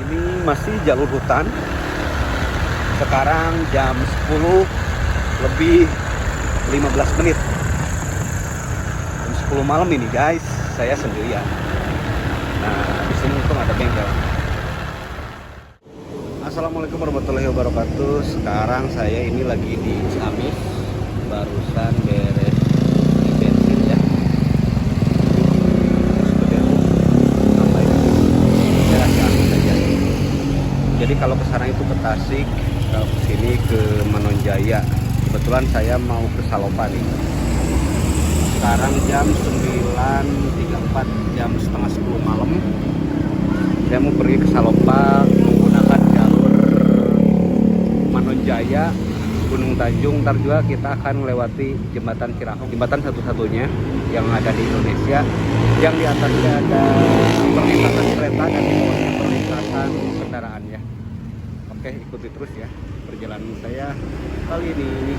Ini masih jalur hutan. Sekarang jam 10 lebih 15 menit. Jam 10 malam ini guys, saya sendirian. Nah, di sini untung ada bengkel. Assalamualaikum warahmatullahi wabarakatuh. Sekarang saya ini lagi di Ciamis, barusan beres di bensin ya. Sampai di daerah Ciamis saja. Jadi kalau ke sana itu ke Tasik, kalau ke sini ke Manonjaya. Kebetulan saya mau ke Salopa nih. Sekarang jam 9.34, jam setengah 10 malam. Saya mau pergi ke Salopa menggunakan jalur Manonjaya, Gunung Tanjung. Ntar juga kita akan melewati jembatan Cirahong, jembatan satu-satunya yang ada di Indonesia, yang di atasnya ada perlintasan kereta dan di bawahnya perlintasan kendaraan ya. Oke, ikuti terus ya perjalanan saya kali ini.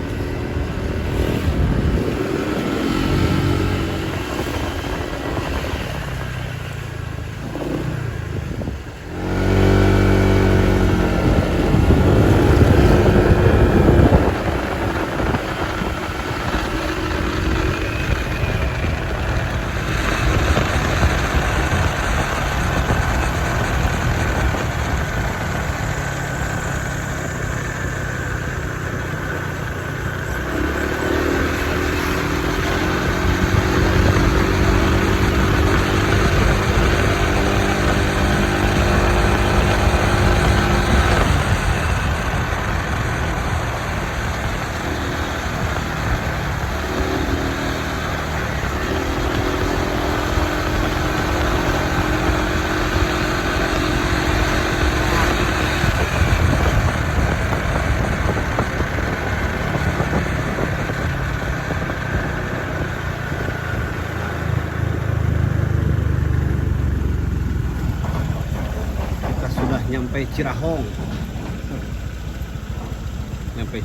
Nyampe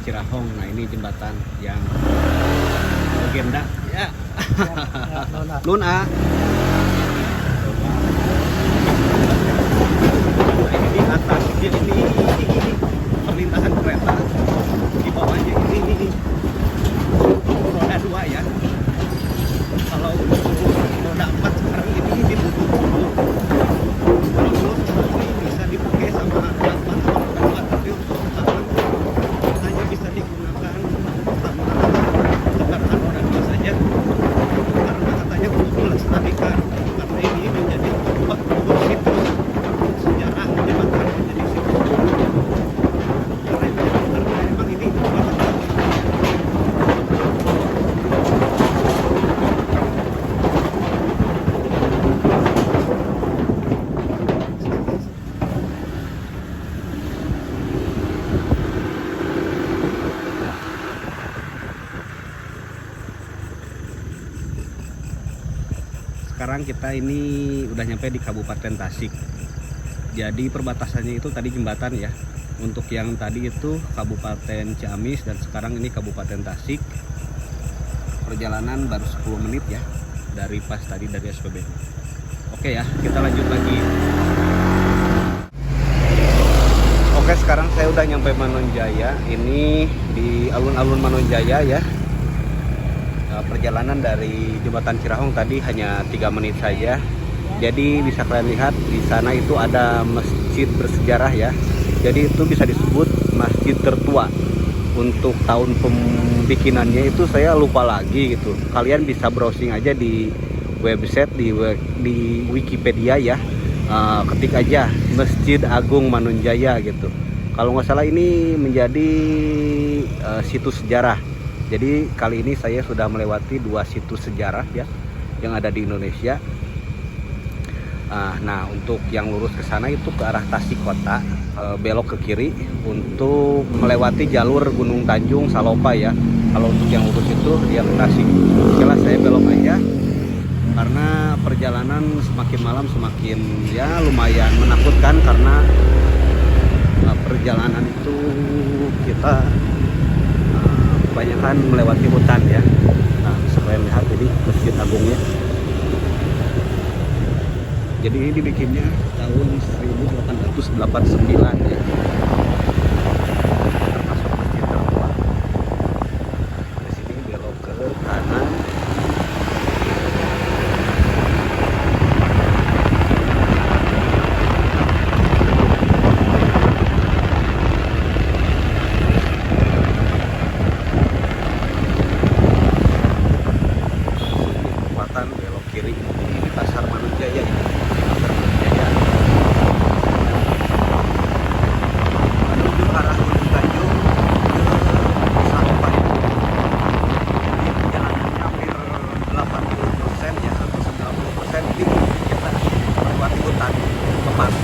Cirahong. Nah ini jembatan yang legenda ya. Luna. Nah, ini di atas ini perlintasan kereta, di bawahnya ini roda 2 ya. Kalau roda 4 sekarang ini ditutup dulu. Kalau dulu ini bisa dipakai sama roda 4 atau roda 2, tapi untuk sekarang hanya bisa digunakan sama kendaraan roda 2 saja, karena katanya untuk melestarikan, karena ini menjadi tempat situs sejarah jembatan, menjadi situs karena memang ini sekarang kita ini udah nyampe di Kabupaten Tasik. Jadi perbatasannya itu tadi jembatan ya. Untuk yang tadi itu Kabupaten Ciamis dan sekarang ini Kabupaten Tasik. Perjalanan baru 10 menit ya dari pas tadi dari SPB. Oke ya, kita lanjut lagi. Oke, sekarang saya udah nyampe Manonjaya. Ini di alun-alun Manonjaya ya. Perjalanan dari jembatan Cirahong tadi hanya 3 menit saja. Jadi bisa kalian lihat di sana itu ada masjid bersejarah ya. Jadi itu bisa disebut masjid tertua. Untuk tahun pembikinannya itu saya lupa lagi gitu. Kalian bisa browsing aja di website, di Wikipedia ya. Ketik aja Masjid Agung Manonjaya gitu. Kalau nggak salah ini menjadi situs sejarah. Jadi kali ini saya sudah melewati 2 situs sejarah ya yang ada di Indonesia. Nah untuk yang lurus ke sana itu ke arah Tasik Kota, belok ke kiri untuk melewati jalur Gunung Tanjung Salopa ya. Kalau untuk yang lurus itu dia ke Tasik. Okelah, saya belok aja karena perjalanan semakin malam semakin ya lumayan menakutkan, karena perjalanan itu kita kebanyakan melewati hutan ya. Nah, kalian lihat ini Masjid Agungnya. Jadi ini dibikinnya tahun 1882 89 ya, termasuk masjid tertua. Di sini belok ke kanan. Kekuatan belok kiri. Ini Pasar Manunjaya ini. Pasar Manunjaya. Menuju arah Gunung Tanjung ke Salopa. Jalannya hampir 80% ya, atau 90% ini kita melewati hutan lepas.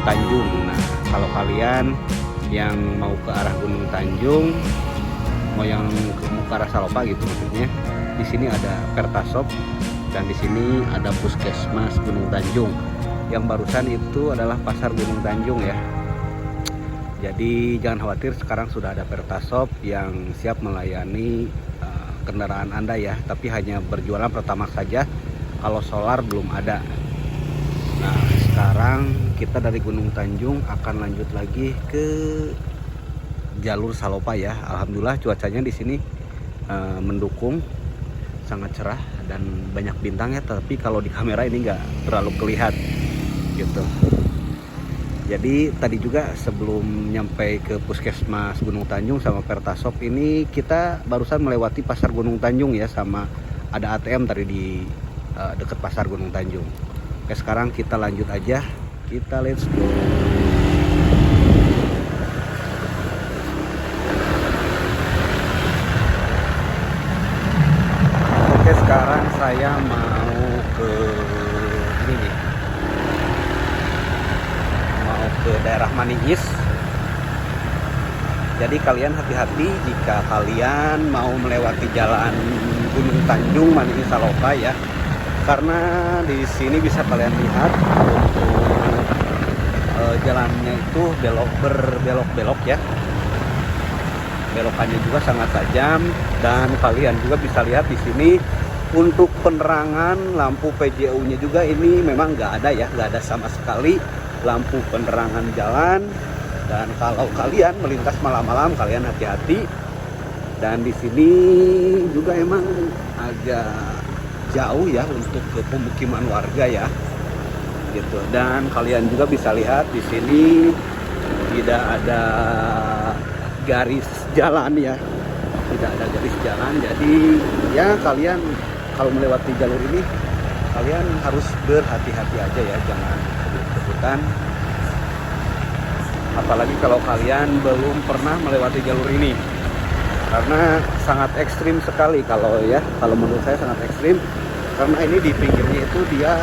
Tanjung. Nah, kalau kalian yang mau ke arah Gunung Tanjung, mau ke arah Salopa gitu maksudnya, di sini ada Pertasop dan di sini ada Puskesmas Gunung Tanjung. Yang barusan itu adalah Pasar Gunung Tanjung ya. Jadi jangan khawatir, sekarang sudah ada Pertasop yang siap melayani kendaraan Anda ya, tapi hanya berjualan Pertamax saja. Kalau solar belum ada. Nah, sekarang kita dari Gunung Tanjung akan lanjut lagi ke jalur Salopa ya. Alhamdulillah cuacanya di sini mendukung, sangat cerah dan banyak bintang ya. Tapi kalau di kamera ini nggak terlalu kelihatan gitu. Jadi tadi juga sebelum nyampe ke Puskesmas Gunung Tanjung sama Pertasop ini, kita barusan melewati Pasar Gunung Tanjung ya, sama ada ATM tadi di dekat Pasar Gunung Tanjung. Oke, sekarang kita lanjut aja, kita let's go. Oke, sekarang saya mau ke ini nih, mau ke daerah Maniis. Jadi kalian hati-hati jika kalian mau melewati jalan Gunung Tanjung Maniis Salopa ya. Karena di sini bisa kalian lihat untuk jalannya itu berbelok-belok ya. Belokannya juga sangat tajam, dan kalian juga bisa lihat di sini untuk penerangan lampu PJU-nya juga ini memang nggak ada ya, nggak ada sama sekali lampu penerangan jalan. Dan kalau kalian melintas malam-malam, kalian hati-hati. Dan di sini juga emang agak jauh ya untuk ke pemukiman warga ya, gitu. Dan kalian juga bisa lihat di sini tidak ada garis jalan ya, tidak ada garis jalan. Jadi ya kalian kalau melewati jalur ini kalian harus berhati-hati aja ya, jangan kebut-kebutan. Apalagi kalau kalian belum pernah melewati jalur ini, karena sangat ekstrim sekali kalau menurut saya sangat ekstrim. Karena ini di pinggirnya itu dia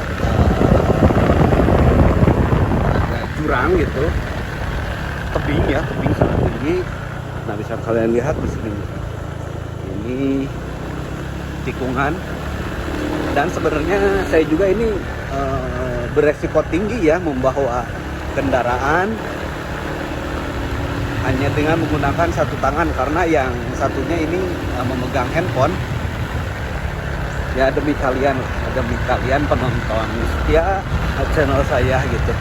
agak jurang gitu, tebing ya, tebing sangat tinggi. Nah, bisa kalian lihat di sini. Ini tikungan. Dan sebenarnya saya juga ini beresiko tinggi ya membawa kendaraan hanya dengan menggunakan satu tangan, karena yang satunya ini memegang handphone. Ya demi kalian penonton setia channel saya gitu.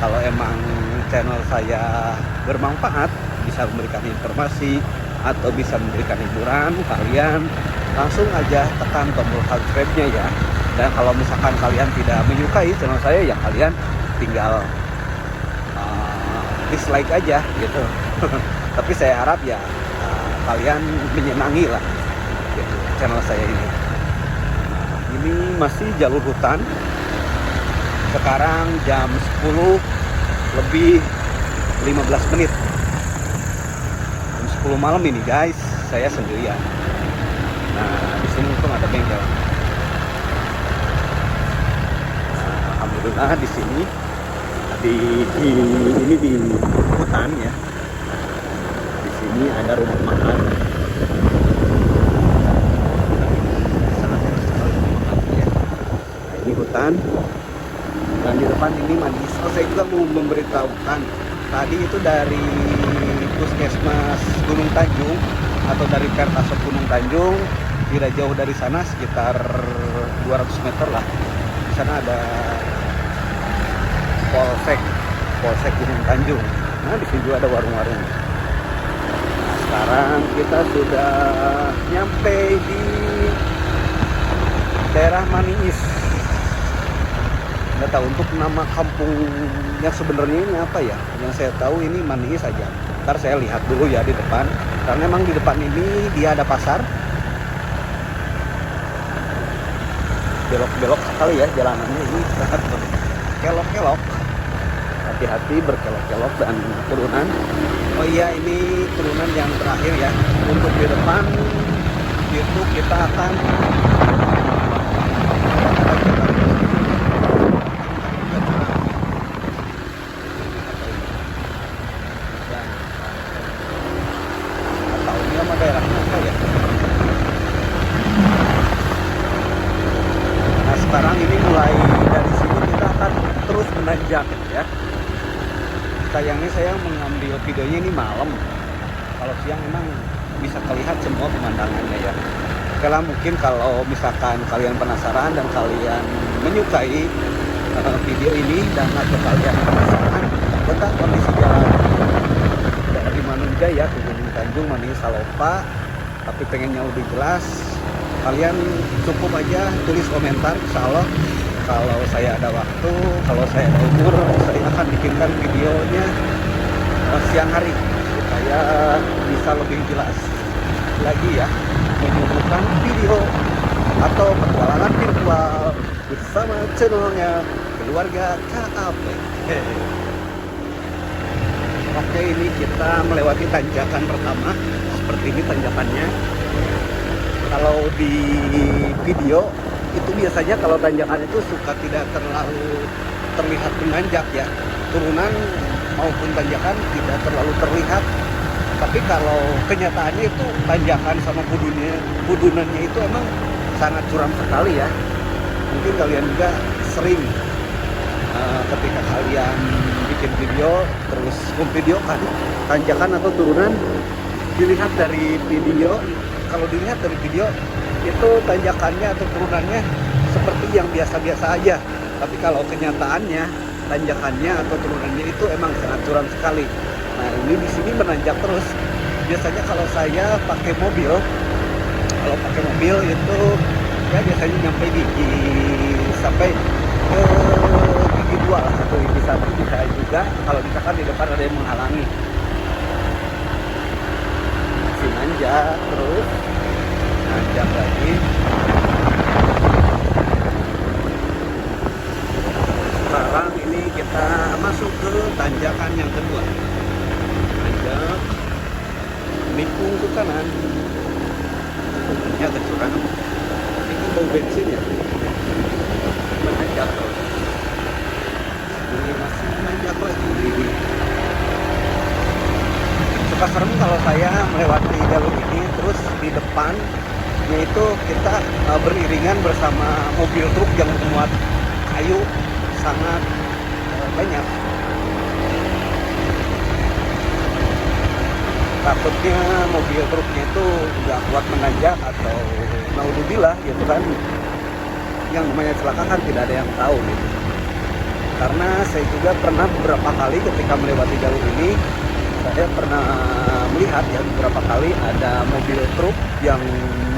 Kalau emang channel saya bermanfaat, bisa memberikan informasi atau bisa memberikan hiburan, kalian langsung aja tekan tombol subscribe-nya ya. Dan kalau misalkan kalian tidak menyukai channel saya, ya kalian tinggal dislike aja gitu. Tapi saya harap ya kalian menyenangi lah gitu, channel saya ini. Ini masih jalur hutan. Sekarang jam 10 lebih 15 menit. Jam 10 malam ini guys, saya sendirian. Nah, di sini untung ada bengkel. Nah, alhamdulillah di sini ini di hutan ya. Di sini ada rumah makan. Nah, ini hutan. Dan di depan ini Manihis. Saya juga mau memberitahukan, tadi itu dari Puskesmas Gunung Tanjung atau dari Pertasop Gunung Tanjung, tidak jauh dari sana sekitar 200 meter lah. Di sana ada Polsek Gunung Tanjung. Nah, di sini juga ada warung-warung. Nah, sekarang kita sudah nyampe di daerah Manihis. Nggak tahu untuk nama kampung yang sebenarnya ini apa ya. Yang saya tahu ini Manihis saja. Ntar saya lihat dulu ya di depan, karena memang di depan ini dia ada pasar. Belok-belok sekali ya jalanannya, ini sangat berkelok-kelok. Hati-hati berkelok-kelok dan turunan. Oh iya, ini turunan yang terakhir ya. Untuk di depan itu kita akan sekarang ini mulai dari sini kita akan terus menanjak ya. Sayangnya saya mengambil videonya ini malam. Kalau siang memang bisa terlihat semua pemandangannya ya. Kalau mungkin kalau misalkan kalian penasaran dan kalian menyukai video ini dan atau kalian penasaran tentang kondisi jalan dari Manunjaya ke Gunung Tanjung, Manihis, Salopa, tapi pengennya lebih jelas, kalian cukup aja tulis komentar. Insya Allah kalau saya ada waktu, kalau saya ada umur, saya akan bikinkan videonya siang hari supaya bisa lebih jelas lagi ya, menyuguhkan video atau petualangan virtual bersama channelnya Keluarga KAP. Oke, ini kita melewati tanjakan pertama. Seperti ini tanjakannya. Kalau di video itu biasanya kalau tanjakan itu suka tidak terlalu terlihat menanjak ya, turunan maupun tanjakan tidak terlalu terlihat. Tapi kalau kenyataannya itu tanjakan sama pudunannya itu emang sangat curam sekali ya. Mungkin kalian juga sering ketika kalian bikin video terus memvideokan tanjakan atau turunan, dilihat dari video. Kalau dilihat dari video itu tanjakannya atau turunannya seperti yang biasa-biasa aja. Tapi kalau kenyataannya tanjakannya atau turunannya itu emang sangat curam sekali. Nah, ini di sini menanjak terus. Biasanya kalau saya pakai mobil, itu ya biasanya nyampe gigi sampai ke gigi 2 lah, atau gigi 1 bisa juga kalau misalkan di depan ada yang menghalangi. Masih nanjak terus, nanjak lagi. Sekarang ini kita masuk ke tanjakan yang kedua. Nanjak, mikung ke kanan. Ini agak curang. Ini bau bensin ya. Menanjak terus. Ini masih menanjak lagi. agak serem kalau saya melewati jalur ini, terus di depannya itu kita beriringan bersama mobil truk yang memuat kayu sangat banyak. Takutnya mobil truknya itu nggak kuat menanjak atau naudzubillah gitu kan, yang namanya celaka kan tidak ada yang tahu gitu. Karena saya juga pernah beberapa kali ketika melewati jalur ini, saya pernah melihat ya beberapa kali ada mobil truk yang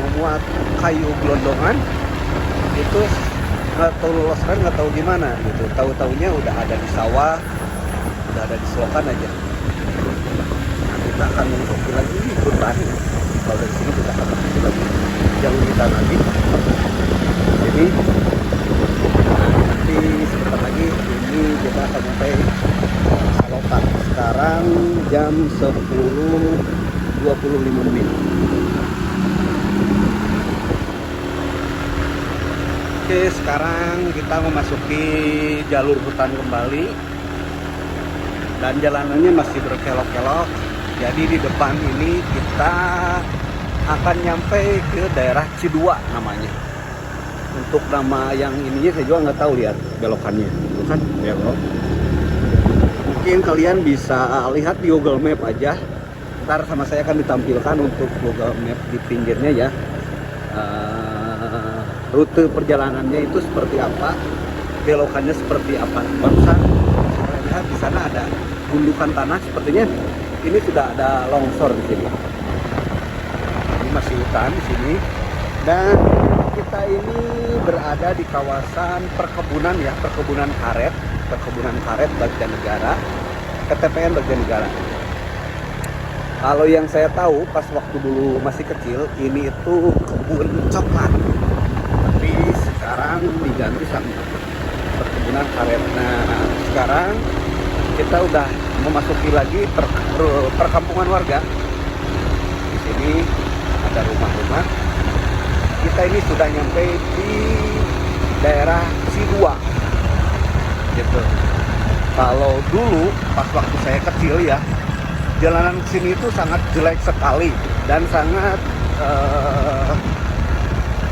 memuat kayu gelondongan itu nggak tahu lolos rem, nggak tahu gimana gitu. Tahu-taunya udah ada di sawah, udah ada di selokan aja. Nah, kita akan mengikuti lagi beban. Kalau dari sini kita akan mengikuti lagi jalur kita lagi. Jadi nanti sebentar lagi ini kita akan sampai Salokan. Sekarang jam 10.25 menit. Oke, sekarang kita memasuki jalur hutan kembali dan jalanannya masih berkelok-kelok. Jadi di depan ini kita akan nyampe ke daerah Cidua namanya. Untuk nama yang ininya saya juga nggak tahu, lihat belokannya, itu kan belok. Mungkin kalian bisa lihat di Google Map aja. Ntar sama saya akan ditampilkan untuk Google Map di pinggirnya ya. Rute perjalanannya itu seperti apa, belokannya seperti apa. Barusan saya lihat di sana ada gundukan tanah, sepertinya ini sudah ada longsor di sini. Ini masih hutan di sini, dan kita ini berada di kawasan perkebunan ya, perkebunan karet Banjarnegara, KTPN Banjarnegara. Kalau yang saya tahu pas waktu dulu masih kecil, ini itu kebun coklat, tapi sekarang diganti sama perkebunan karet. Nah, sekarang kita udah memasuki lagi perkampungan warga. Di sini ada rumah-rumah. Kita ini sudah nyampe di daerah Cidua gitu. Kalau dulu pas waktu saya kecil ya, jalanan sini itu sangat jelek sekali dan sangat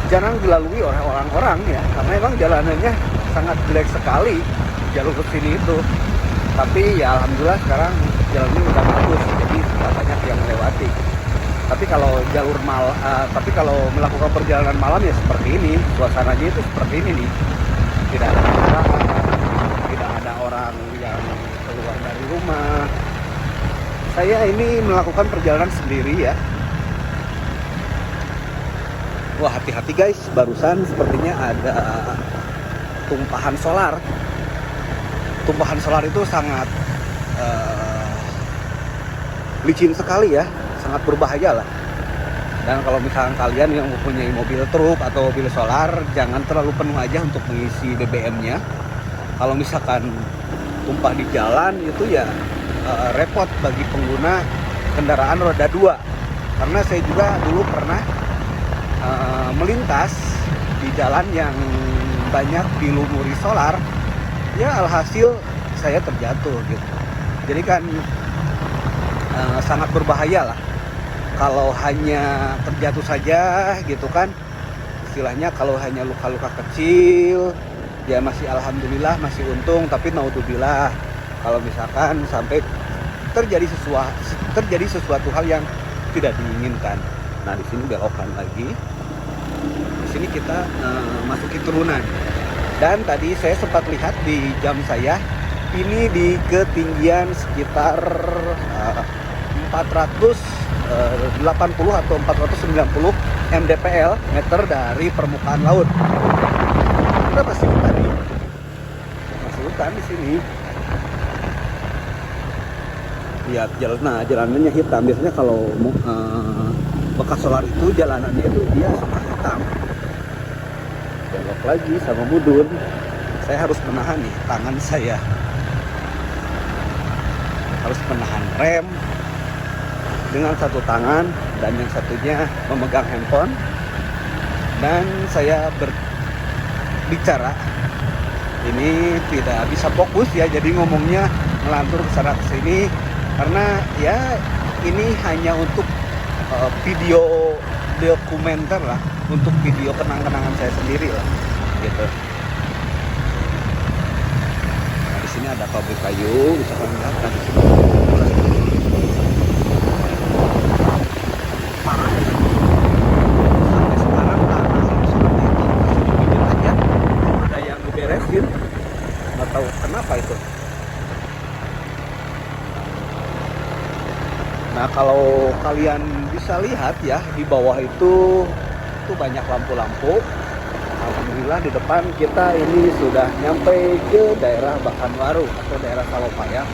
jarang dilalui oleh orang-orang ya, karena memang jalanannya sangat jelek sekali jalur ke sini itu. Tapi ya alhamdulillah sekarang jalannya udah bagus, jadi sudah banyak yang melewati. Tapi kalau kalau melakukan perjalanan malam ya seperti ini, suasananya itu seperti ini nih. Tidak ada kendaraan, tidak ada orang yang keluar dari rumah. Saya ini melakukan perjalanan sendiri ya. Wah, hati-hati guys, barusan sepertinya ada tumpahan solar. Tumpahan solar itu sangat licin sekali ya, sangat berbahaya lah. Dan kalau misalkan kalian yang mempunyai mobil truk atau mobil solar, jangan terlalu penuh aja untuk mengisi BBM-nya. Kalau misalkan tumpah di jalan itu ya repot bagi pengguna kendaraan roda 2. Karena saya juga dulu pernah melintas di jalan yang banyak dilumuri solar, ya alhasil saya terjatuh gitu. Jadi kan sangat berbahaya lah kalau hanya terjatuh saja gitu kan. Istilahnya kalau hanya luka-luka kecil ya masih alhamdulillah, masih untung. Tapi naudzubillah kalau misalkan sampai terjadi sesuatu hal yang tidak diinginkan. Nah, di sini belokan lagi. Di sini kita masuki turunan. Dan tadi saya sempat lihat di jam saya, ini di ketinggian sekitar 480 atau 490 mdpl meter dari permukaan laut. Kita masih hutan nih, masih hutan di sini. Lihat jalanannya hitam. Biasanya kalau bekas solar itu jalanannya itu dia suka hitam. Belok lagi sama mudun. Saya harus menahan nih tangan saya, harus menahan rem dengan satu tangan dan yang satunya memegang handphone, dan saya berbicara ini tidak bisa fokus ya, jadi ngomongnya ngelantur ke sana ke sini karena ya ini hanya untuk video dokumenter lah, untuk video kenang-kenangan saya sendiri lah, gitu. Nah, di sini ada pabrik kayu, bisa kalian lihat kan di sini. Sampai sekarang tanah ini seperti itu masih dipijit aja, ada yang diberesin, nggak tahu kenapa itu. Nah, kalau kalian bisa lihat ya, di bawah itu banyak lampu-lampu. Alhamdulillah di depan kita ini sudah nyampe ke daerah Bakanwaru atau daerah Salopaya.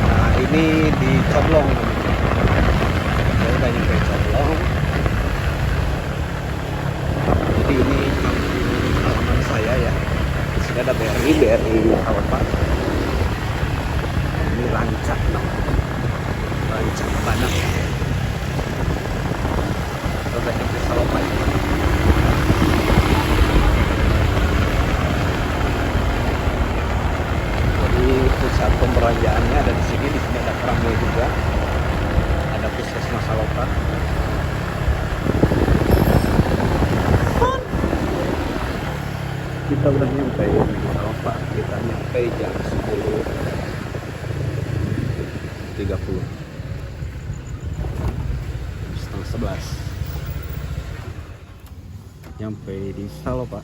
Nah, ini di Coblong. Saya udah nyampe Coblong. Jadi ini kampung halaman saya ya. Di sini ada BRI Salopaya. Ini Rancak Banang. Udah nyampe Salopaya. Jadi pusat pembelanjaannya ada di sini. Di sini ada tramway juga. Ada puskesmas Salopa. Kita udah nyampe di Salopa. Kita nyampe jam 10.30. 10:30. Nyampe di Salopa.